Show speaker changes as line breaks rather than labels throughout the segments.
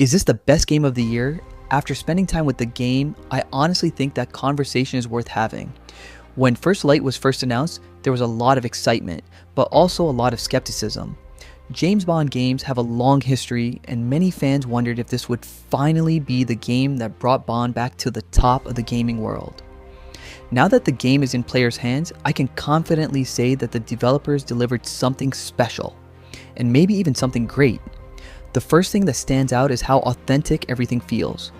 Is this the best game of the year? After spending time with the game, I honestly think that conversation is worth having. When First Light was first announced, there was a lot of excitement, but also a lot of skepticism. James Bond games have a long history, and many fans wondered if this would finally be the game that brought Bond back to the top of the gaming world. Now that the game is in players' hands, I can confidently say that the developers delivered something special, and maybe even something great. The first thing that stands out is how authentic everything feels.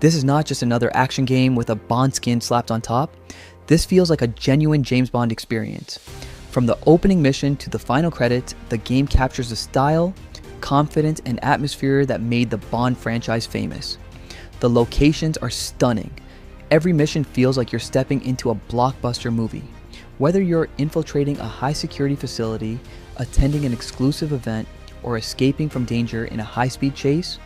This is not just another action game with a Bond skin slapped on top. This feels like a genuine James Bond experience. From the opening mission to the final credits, the game captures the style, confidence, and atmosphere that made the Bond franchise famous. The locations are stunning. Every mission feels like you're stepping into a blockbuster movie. Whether you're infiltrating a high-security facility, attending an exclusive event, or escaping from danger in a high-speed chase,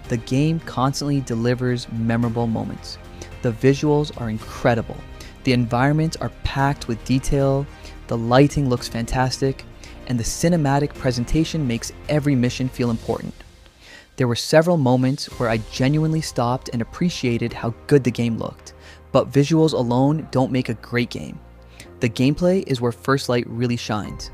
the game constantly delivers memorable moments. The visuals are incredible. The environments are packed with detail, the lighting looks fantastic, and the cinematic presentation makes every mission feel important. There were several moments where I genuinely stopped and appreciated how good the game looked, but visuals alone don't make a great game. The gameplay is where First Light really shines.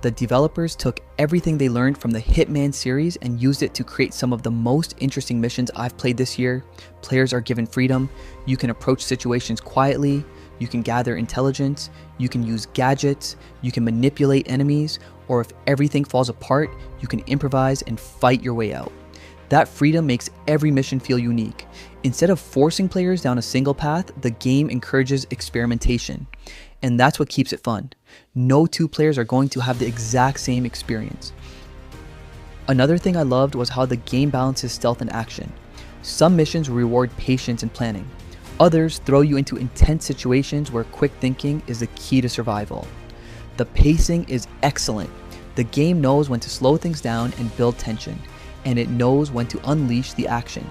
The developers took everything they learned from the Hitman series and used it to create some of the most interesting missions I've played this year. Players are given freedom, you can approach situations quietly, you can gather intelligence, you can use gadgets, you can manipulate enemies, or if everything falls apart, you can improvise and fight your way out. That freedom makes every mission feel unique. Instead of forcing players down a single path, the game encourages experimentation. And that's what keeps it fun. No two players are going to have the exact same experience. Another thing I loved was how the game balances stealth and action. Some missions reward patience and planning. Others throw you into intense situations where quick thinking is the key to survival. The pacing is excellent. The game knows when to slow things down and build tension, and it knows when to unleash the action.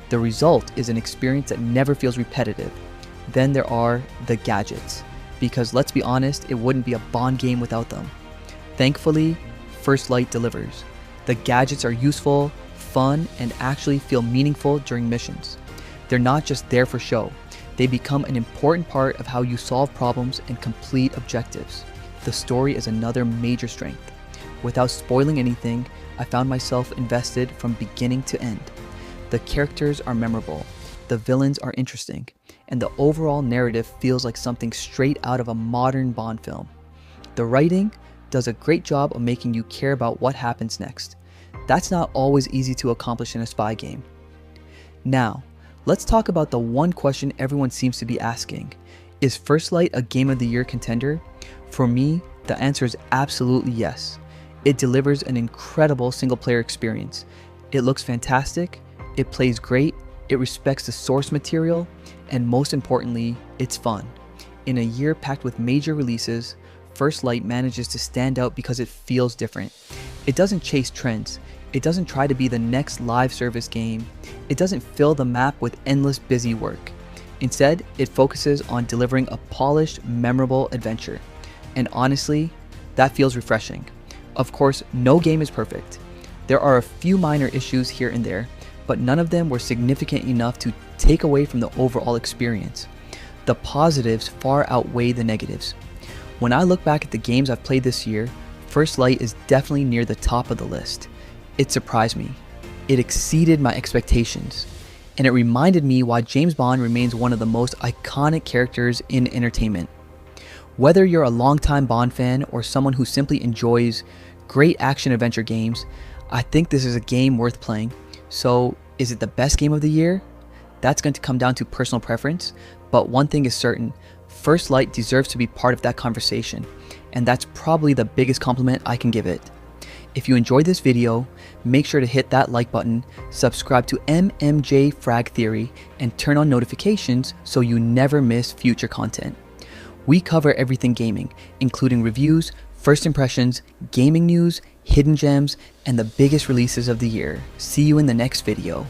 The result is an experience that never feels repetitive. Then there are the gadgets. Because let's be honest, it wouldn't be a Bond game without them. Thankfully, First Light delivers. The gadgets are useful, fun, and actually feel meaningful during missions. They're not just there for show. They become an important part of how you solve problems and complete objectives. The story is another major strength. Without spoiling anything, I found myself invested from beginning to end. The characters are memorable, the villains are interesting, and the overall narrative feels like something straight out of a modern Bond film. The writing does a great job of making you care about what happens next. That's not always easy to accomplish in a spy game. Now, let's talk about the one question everyone seems to be asking. Is First Light a Game of the Year contender? For me, the answer is absolutely yes. It delivers an incredible single-player experience. It looks fantastic, it plays great, it respects the source material, and most importantly, it's fun. In a year packed with major releases, First Light manages to stand out because it feels different. It doesn't chase trends. It doesn't try to be the next live service game. It doesn't fill the map with endless busy work. Instead, it focuses on delivering a polished, memorable adventure. And honestly, that feels refreshing. Of course, no game is perfect. There are a few minor issues here and there, but none of them were significant enough to take away from the overall experience. The positives far outweigh the negatives. When I look back at the games I've played this year, First Light is definitely near the top of the list. It surprised me. It exceeded my expectations. And it reminded me why James Bond remains one of the most iconic characters in entertainment. Whether you're a longtime Bond fan or someone who simply enjoys great action-adventure games, I think this is a game worth playing. So, is it the best game of the year? That's going to come down to personal preference, but one thing is certain, First Light deserves to be part of that conversation, and that's probably the biggest compliment I can give it. If you enjoyed this video, make sure to hit that like button, subscribe to MMJ Frag Theory, and turn on notifications so you never miss future content. We cover everything gaming, including reviews, first impressions, gaming news, hidden gems, and the biggest releases of the year. See you in the next video.